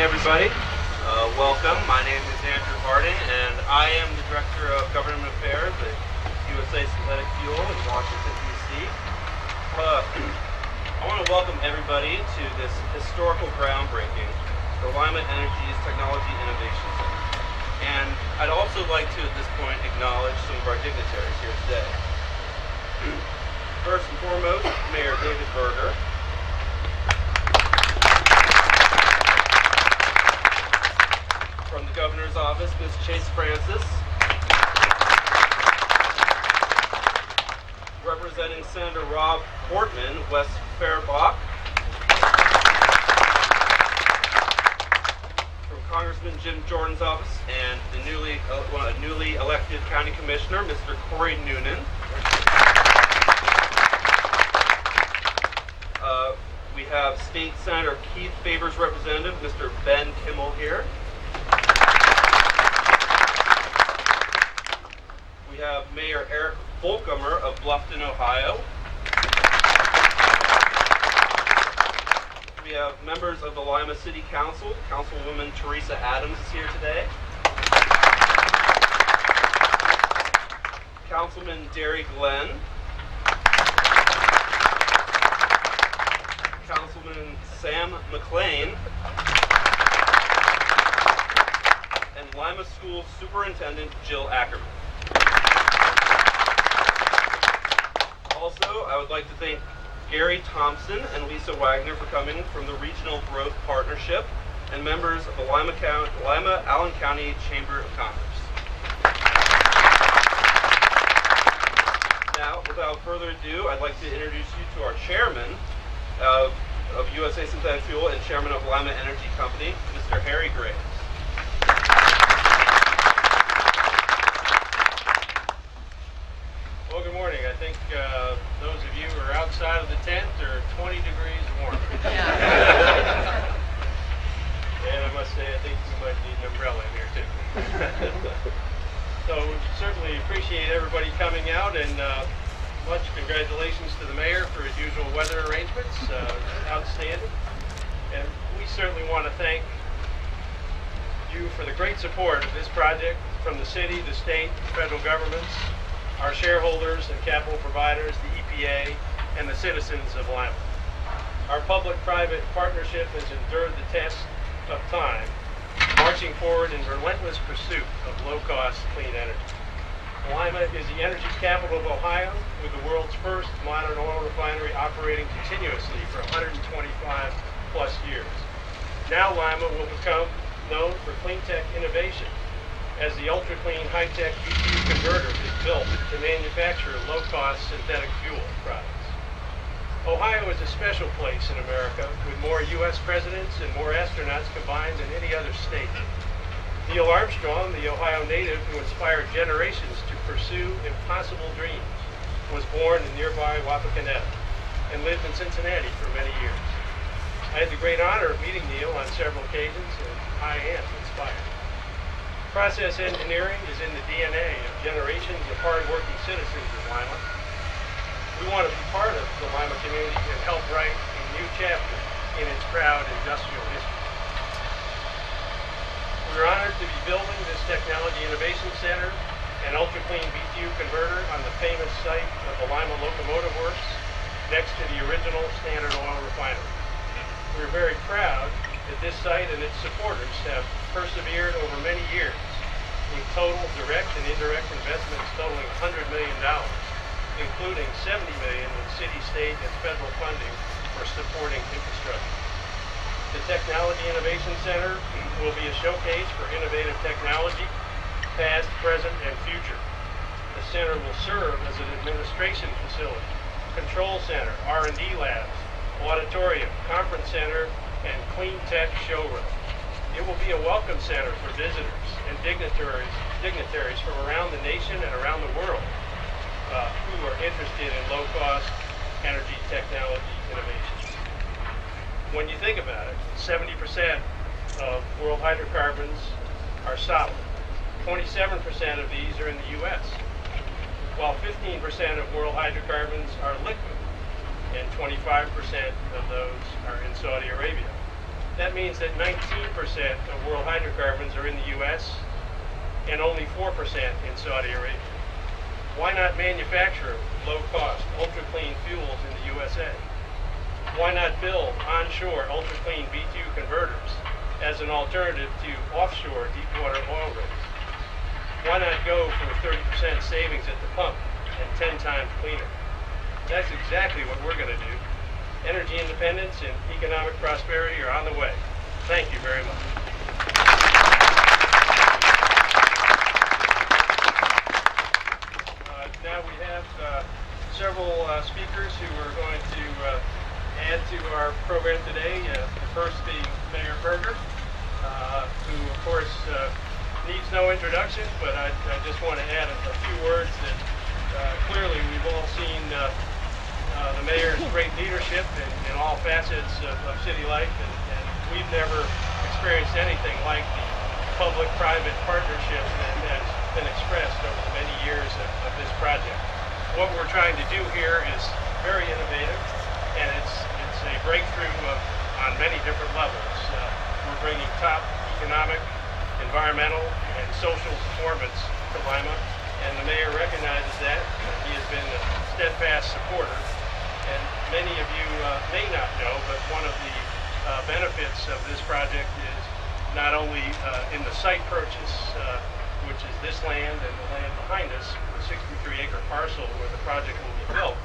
everybody. Welcome. My name is Andrew Harding, and I am the Director of Government Affairs at USA Synthetic Fuel in Washington, D.C. I want to welcome everybody to this historical groundbreaking, the Lima Energy's Technology Innovation Center. And I'd also like to, at this point, acknowledge some of our dignitaries here today. First and foremost, Mayor David Berger. From the Governor's Office, Ms. Chase Francis. Representing Senator Rob Portman, West Faribault. From Congressman Jim Jordan's office and the newly elected County Commissioner, Mr. Corey Noonan. We have State Senator Keith Faber's representative, Mr. Ben Kimmel here. We have Mayor Eric Volkomer of Bluffton, Ohio. We have members of the Lima City Council. Councilwoman Teresa Adams is here today. Councilman Derry Glenn. Councilman Sam McLean. And Lima School Superintendent Jill Ackerman. Also, I would like to thank Gary Thompson and Lisa Wagner for coming from the Regional Growth Partnership and members of the Lima-Allen County Chamber of Commerce. Now, without further ado, I'd like to introduce you to our chairman of USA Synthetic Fuel and chairman of Lima Energy Company, Mr. Harry Graves. Well, good morning. I think those of you who are outside of the tent are 20 degrees warm. Yeah. And I must say, I think we might need an umbrella in here too. So certainly appreciate everybody coming out, and much congratulations to the mayor for his usual weather arrangements. Outstanding. And we certainly want to thank you for the great support of this project from the city, the state, federal governments, our shareholders and capital providers, the EPA, and the citizens of Lima. Our public-private partnership has endured the test of time, marching forward in relentless pursuit of low-cost clean energy. Lima is the energy capital of Ohio, with the world's first modern oil refinery operating continuously for 125 plus years. Now Lima will become known for clean tech innovation, as the ultra-clean high-tech BTU converter is built to manufacture low-cost synthetic fuel products. Ohio is a special place in America, with more U.S. presidents and more astronauts combined than any other state. Neil Armstrong, the Ohio native who inspired generations to pursue impossible dreams, was born in nearby Wapakoneta and lived in Cincinnati for many years. I had the great honor of meeting Neil on several occasions, and I am inspired. Process engineering is in the DNA of generations of hard-working citizens of Lima. We want to be part of the Lima community and help write a new chapter in its proud industrial history. We're honored to be building this Technology Innovation Center, an ultra-clean BTU converter on the famous site of the Lima Locomotive Works, next to the original Standard Oil refinery. We're very proud that this site and its supporters have persevered over many years, with total direct and indirect investments totaling $100 million, including $70 million in city, state, and federal funding for supporting infrastructure. The Technology Innovation Center will be a showcase for innovative technology, past, present, and future. The center will serve as an administration facility, control center, R&D labs, auditorium, conference center, and clean tech showroom. It will be a welcome center for visitors and dignitaries from around the nation and around the world who are interested in low-cost energy technology innovation. When you think about it, 70% of world hydrocarbons are solid. 27% of these are in the U.S., while 15% of world hydrocarbons are liquid, and 25% of those are in Saudi Arabia. That means that 19% of world hydrocarbons are in the U.S. and only 4% in Saudi Arabia. Why not manufacture low-cost, ultra-clean fuels in the USA? Why not build onshore ultra-clean B2 converters as an alternative to offshore deepwater oil rigs? Why not go for 30% savings at the pump and 10 times cleaner? That's exactly what we're going to do. Energy independence and economic prosperity are on the way. Thank you very much. Now we have several speakers who are going to add to our program today. The first being Mayor Berger, who of course needs no introduction, but I just want to add a few words that clearly we've all seen the mayor's great leadership in all facets of city life, and we've never experienced anything like the public-private partnership that has been expressed over the many years of this project. What we're trying to do here is very innovative, and it's a breakthrough on many different levels. We're bringing top economic, environmental, and social performance to Lima, and the mayor recognizes that. He has been a steadfast supporter, and many of you may not know, but one of the benefits of this project is not only in the site purchase, which is this land and the land behind us, the 63-acre parcel where the project will be built.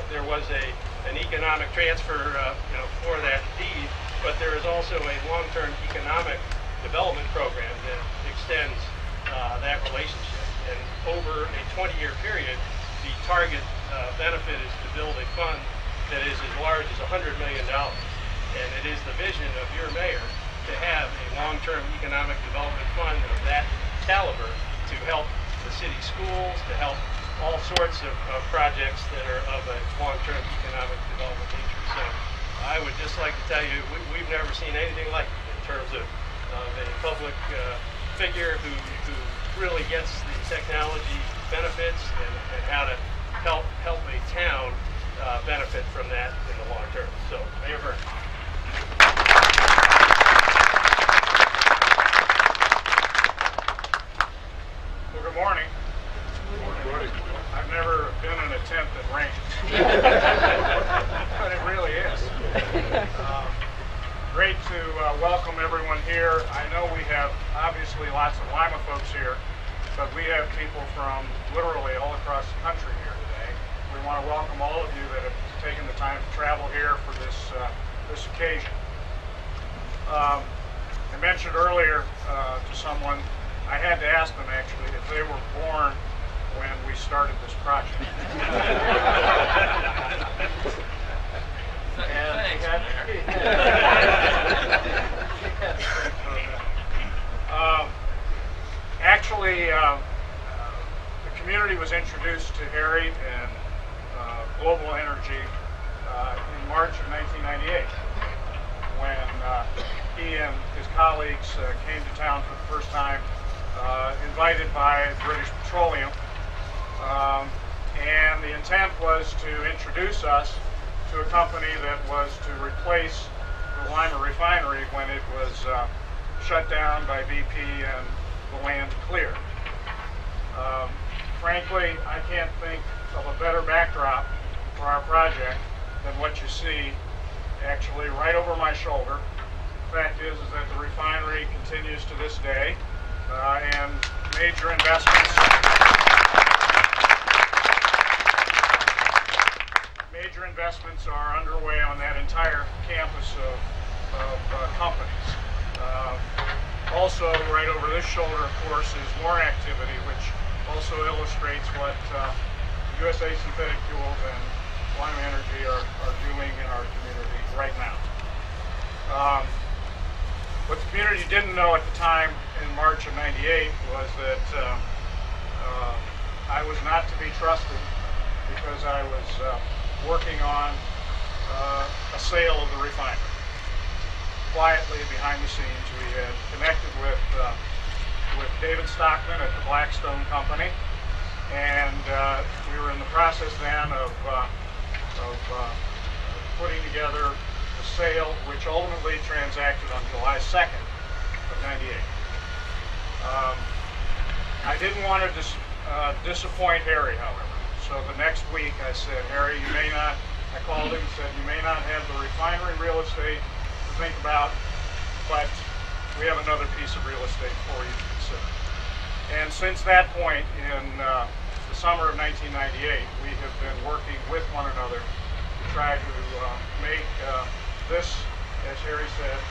There was an economic transfer for that deed, but there is also a long-term economic development program that extends that relationship. And over a 20-year period, the target benefit is to build a fund that is as large as $100 million. And it is the vision of your mayor to have a long-term economic development fund of that caliber to help the city schools, to help all sorts of projects that are of a long-term economic development nature. So I would just like to tell you, we've never seen anything like it in terms of a public figure who really gets the technology benefits and how to help a town benefit from that in the long term. So, Mayor Berger. Well, good morning. Good morning. I've never been in a tent that rains, but it really is. Great to welcome everyone here. I know we have obviously lots of Lima folks here, but we have people from literally all across the country here today. We want to welcome all of you that have taken the time to travel here for this occasion. I mentioned earlier to someone, I had to ask them actually if they were born when we started this project. Actually, the community was introduced to Harry and global energy in March of 1998 when he and his colleagues came to town for the first time, invited by British Petroleum. And the intent was to introduce us to a company that was to replace the Lima refinery when it was shut down by BP and the land cleared. Frankly, I can't think of a better backdrop for our project than what you see actually right over my shoulder. The fact is that the refinery continues to this day, and major investments are underway on that entire campus of companies. Also, right over this shoulder, of course, is more activity, which also illustrates what USA Synthetic Fuels and Lima Energy are doing in our community right now. What the community didn't know at the time in March of '98 was that I was not to be trusted because I was working on a sale of the refinery. Quietly behind the scenes, we had connected with David Stockman at the Blackstone Company, and we were in the process then of putting together the sale, which ultimately transacted on July 2nd of '98. I didn't want to disappoint Harry, however. So the next week I said, Harry, I called him and said, you may not have the refinery real estate to think about, but we have another piece of real estate for you to consider. And since that point, in the summer of 1998, we have been working with one another to try to make this, as Harry said,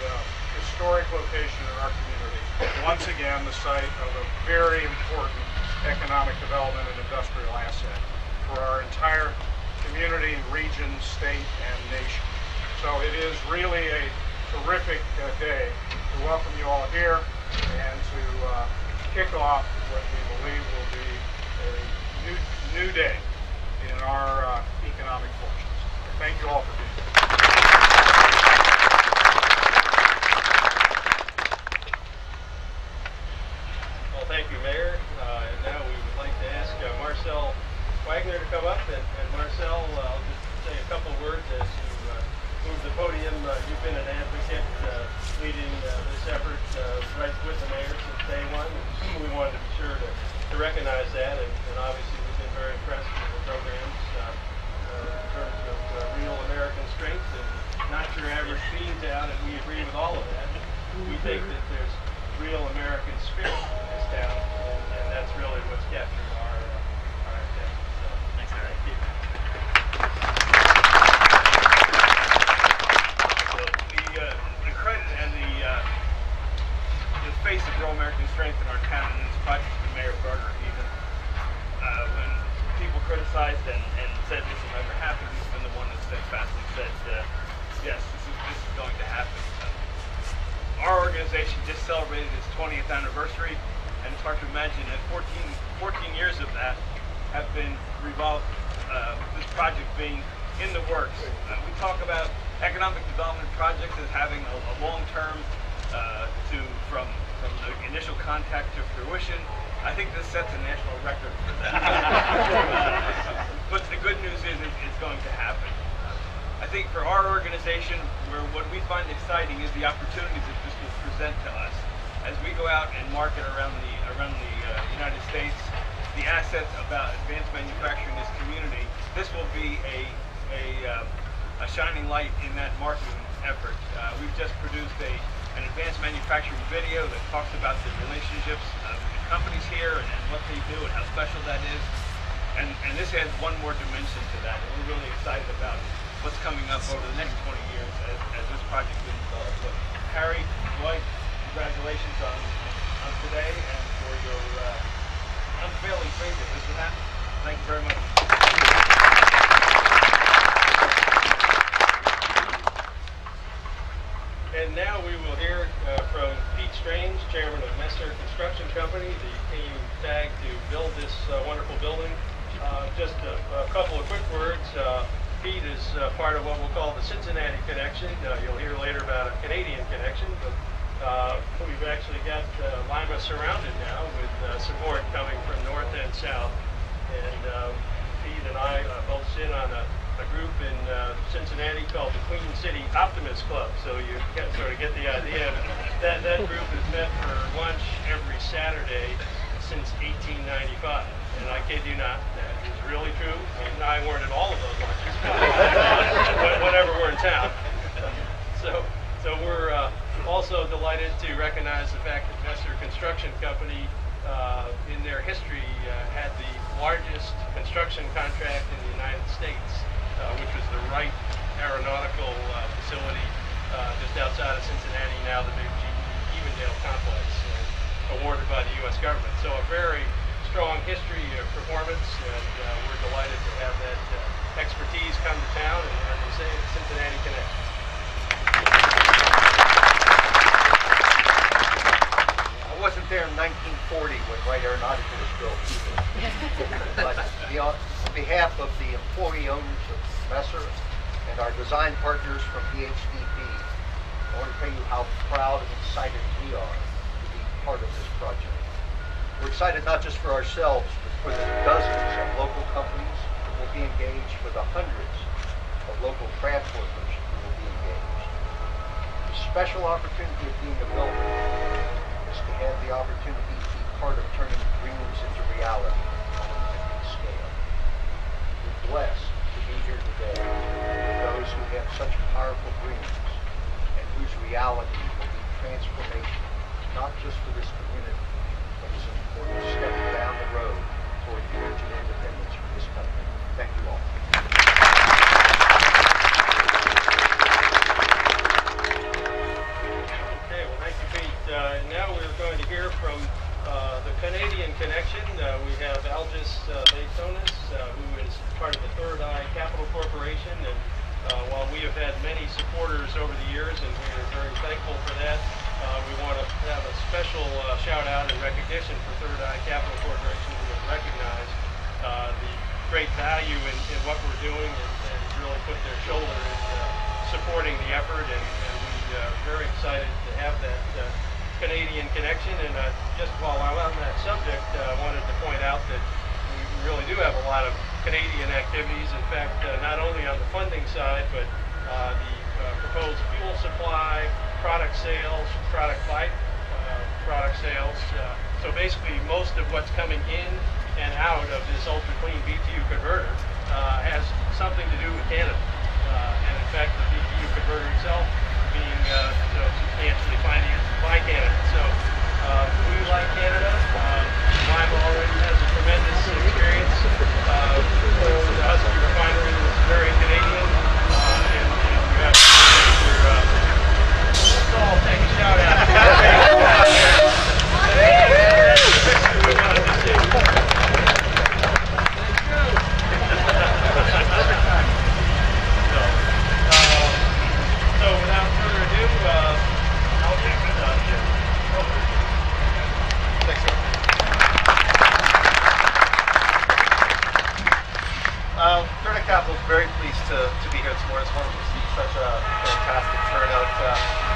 historic location in our community once again the site of a very important economic development and industrial asset for our entire community, region, state, and nation. So it is really a terrific day to welcome you all here and to kick off what we believe will be a new day in our economic fortunes. Thank you all for being here. Well, thank you, Mayor. And now we would like to ask Marcel Wagner to come up. And Marcel, I'll just say a couple words as you move to the podium. You've been an advocate leading this effort right with the mayor since day one. We wanted to be sure to recognize that, and obviously we've been very impressed with the programs in terms of real American strength and not your average bean town, and we agree with all of that. We think that there's real American spirit in this town, and that's really what's captured our attention. So, thanks, Eric. Thank you. The credit and the face of real American strength in our town and this project to Mayor Gardner. Even when people criticized and said this will never happen, he's been the one that steadfastly said, yes, this is going to happen. Our organization just celebrated its 20th anniversary, and it's hard to imagine that 14 years of that have been revolved, this project being in the works. We talk about economic development projects as having a long-term from the initial contact to fruition. I think this sets a national record for that. But the good news is it's going to happen. I think for our organization, what we find exciting is the opportunities that this will present to us as we go out and market around the United States the assets about advanced manufacturing in this community. This will be a shining light in that marketing effort. We've just produced an advanced manufacturing video that talks about the relationships of the companies here and what they do and how special that is. And this adds one more dimension to that, and we're really excited about what's coming up over the next 20 years as this project is developed. So, Harry, Dwight, congratulations on today and for your unfailing faith that this would happen. Thank you very much. And now we will hear from Pete Strange, chairman of Messer Construction Company, the team tagged to build this wonderful building. Just a couple of quick words. Pete is part of what we'll call the Cincinnati connection. You'll hear later about a Canadian connection, but we've actually got Lima surrounded now with support coming from north and south. And Pete and I both sit on a group in Cincinnati called the Queen City Optimist Club. So you sort of get the idea. That group has met for lunch every Saturday since 1895. And I kid you not, that is really true. And I weren't at all of those lunches, whenever we're in town. So we're also delighted to recognize the fact that Messer Construction Company, in their history, had the largest construction contract in the United States, which was the Wright Aeronautical facility just outside of Cincinnati, now the big Evendale complex, awarded by the U.S. government. So a very strong history of performance, and we're delighted to have that expertise come to town and the Cincinnati connection. I wasn't there in 1940 when Wright Aeronautica was built either. But on behalf of the employee owners of Messer and our design partners from BHDP, I want to tell you how proud and excited we are to be part of this project. We're excited not just for ourselves, but for the dozens of local companies that will be engaged, for the hundreds of local craft workers who will be engaged. special opportunity of being a builder is to have the opportunity to be part of turning dreams into reality on a big scale. We're blessed to be here today with those who have such powerful dreams and whose reality will be transformation, not just for this community, but as an important step down the road toward energy independence for this country. Thank you all. Okay, well, thank you, Pete. Now we're going to hear from the Canadian Connection. We have Algis Vaitonis, who is part of the Third Eye Capital Corporation. And while we have had many supporters over the years, and we are very thankful for that, we want to have a special shout out and recognition for Third Eye Capital Corporation, who have recognized the great value in what we're doing and really put their shoulder in supporting the effort. And we're very excited to have that Canadian connection. And just while I'm on that subject, I wanted to point out that we really do have a lot of Canadian activities. In fact, not only on the funding side, but the proposed fuel supply, product sales, product sales. So basically, most of what's coming in and out of this ultra clean BTU converter has something to do with Canada. And in fact, the BTU converter itself being substantially financed by Canada. So we like Canada. Lima already has a tremendous experience. The Husky refinery was very Canadian. And we have let's all take a shout out. We wanted to see. So without further ado, I'll take this out here. Thanks, sir. Third Eye Capital is very pleased to be here this morning. It's wonderful to see such a fantastic turnout.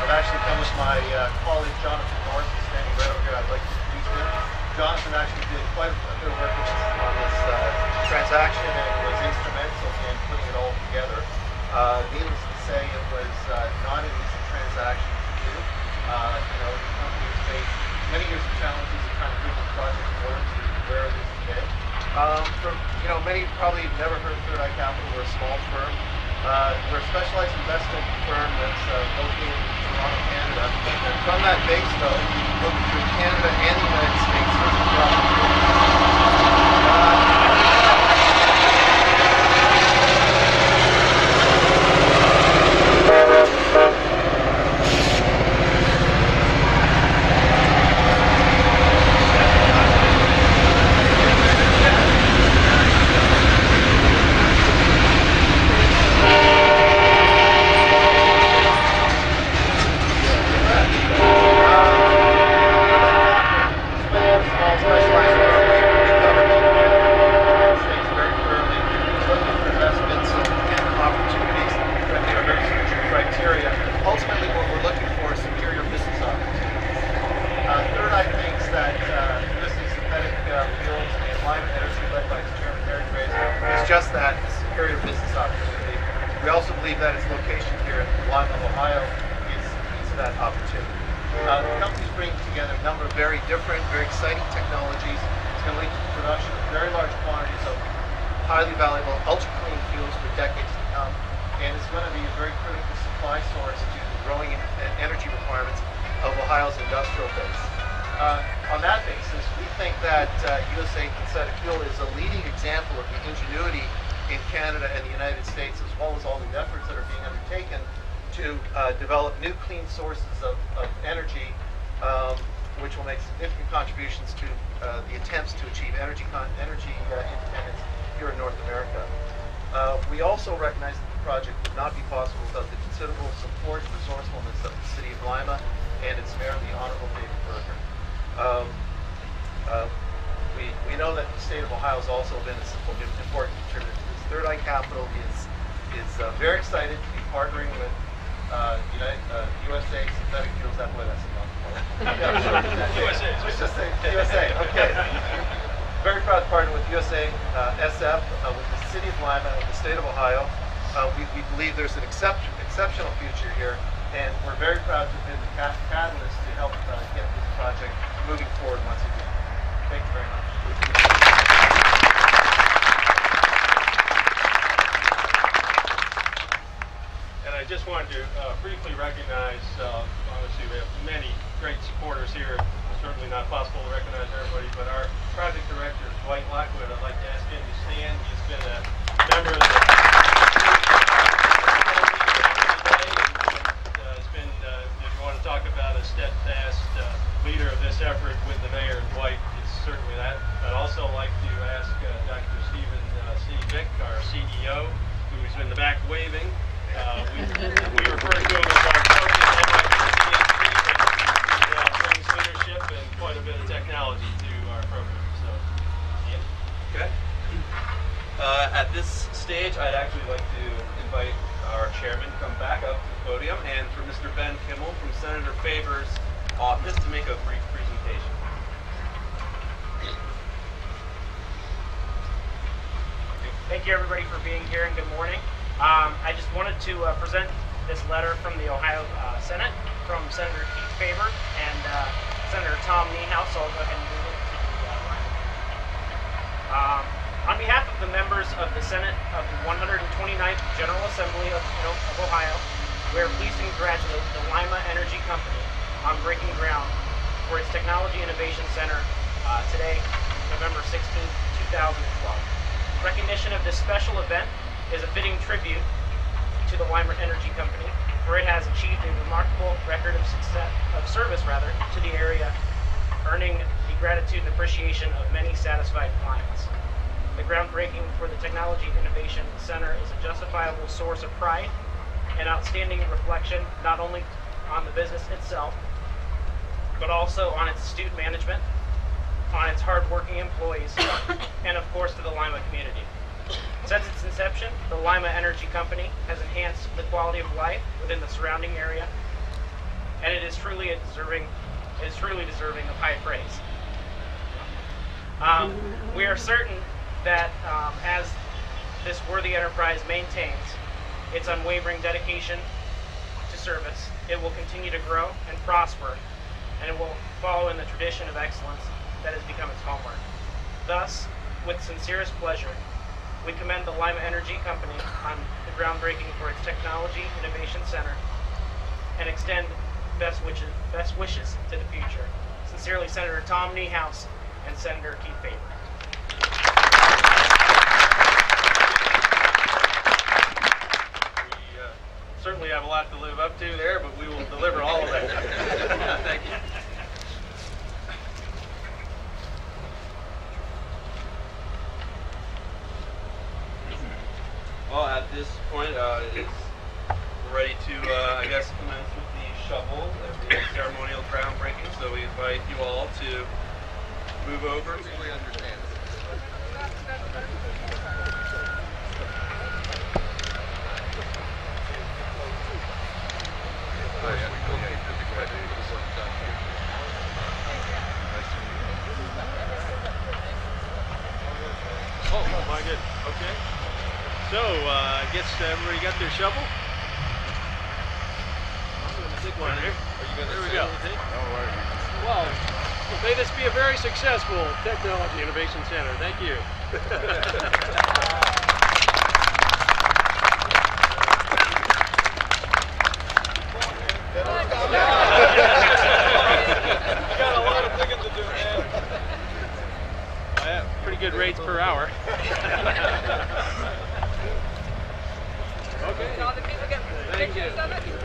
I've actually come with my colleague Jonathan Norris, who's standing right over here. I'd like to introduce him. Jonathan actually did quite a bit of work on this transaction and was instrumental in putting it all together. Needless to say, it was not an easy transaction to do. The company has faced many years of challenges to kind of move the project forward to where it is today. Many probably have never heard of Third Eye Capital. We're a small firm. We're a specialized investment firm that's located in Toronto, Canada. And from that base, though, we look through Canada and the United States searching for opportunities. Just that, a superior business opportunity. We also believe that its location here in Lima, Ohio is key to that opportunity. The company's bringing together a number of very different, very exciting technologies. It's going to lead to the production of very large quantities of highly valuable, ultra-clean fuels for decades to come. And it's going to be a very critical supply source to the growing energy requirements of Ohio's industrial base. On that basis, we think that USA Synthetic Fuel is a leading example of the ingenuity in Canada and the United States, as well as all the efforts that are being undertaken to develop new clean sources of energy, which will make significant contributions to the attempts to achieve energy independence here in North America. We also recognize that the project would not be possible without the considerable support and resourcefulness of the City of Lima and its mayor, the Honorable David Berger. We know that the state of Ohio has also been an important contributor to this. Third Eye Capital is very excited to be partnering with USA Synthetic Fuels. That way, that's enough. USA. Let's just say USA. Okay. Very proud to partner with USA SF, with the City of Lima and the state of Ohio. We believe there's an exceptional future here And we're very proud to have been the catalyst to help get this project moving forward once again. Thank you very much. And I just wanted to briefly recognize, obviously we have many great supporters here. It's certainly not possible to recognize everybody, but our project director, Dwight Lockwood, I'd like to ask him to stand. He's been a member of the if you want to talk about a steadfast leader of this effort with the mayor, Dwight, it's certainly that. I'd also like to ask Dr. Stephen C. Vick, our CEO, who's in the back waving. We refer to him as our coach at NYPHD, but brings leadership and quite a bit of technology to our program. So, Ian. Okay. At this stage, I'd actually like to invite our chairman to come back up to the podium, and for Mr. Ben Kimmel from Senator Faber's office to make a brief presentation. Thank you everybody for being here and good morning. I just wanted to present this letter from the Ohio Senate from Senator Keith Faber and Senator Tom Niehaus. So I'll go ahead and move it to the line. On behalf of the members of the Senate of the 129th General Assembly of Ohio, we are pleased to congratulate the Lima Energy Company on breaking ground for its Technology Innovation Center today, November 16, 2012. Recognition of this special event is a fitting tribute to the Lima Energy Company, for it has achieved a remarkable record of service to the area, earning the gratitude and appreciation of many satisfied clients. The groundbreaking for the Technology Innovation Center is a justifiable source of pride and outstanding reflection not only on the business itself, but also on its astute management, on its hardworking employees, and of course to the Lima community. Since its inception, the Lima Energy Company has enhanced the quality of life within the surrounding area, and it is truly deserving of high praise. We are certain that as this worthy enterprise maintains its unwavering dedication to service, it will continue to grow and prosper, and it will follow in the tradition of excellence that has become its hallmark. Thus, with sincerest pleasure, we commend the Lima Energy Company on the groundbreaking for its Technology Innovation Center and extend best wishes to the future. Sincerely, Senator Tom Niehaus and Senator Keith Faber. Certainly have a lot to live up to there, but we will deliver all of that. Thank you. Well, at this point, it's ready to, I guess, commence with the shovel and the ceremonial groundbreaking. So we invite you all to move over. We understand. Oh, my good. Okay. So, I guess everybody got their shovel? I'm going to take one here. Are you going to say anything? Well, may this be a very successful Technology Innovation Center. Thank you. Got a lot of digging to do, man. Pretty good rates per hour. Okay. Thank you.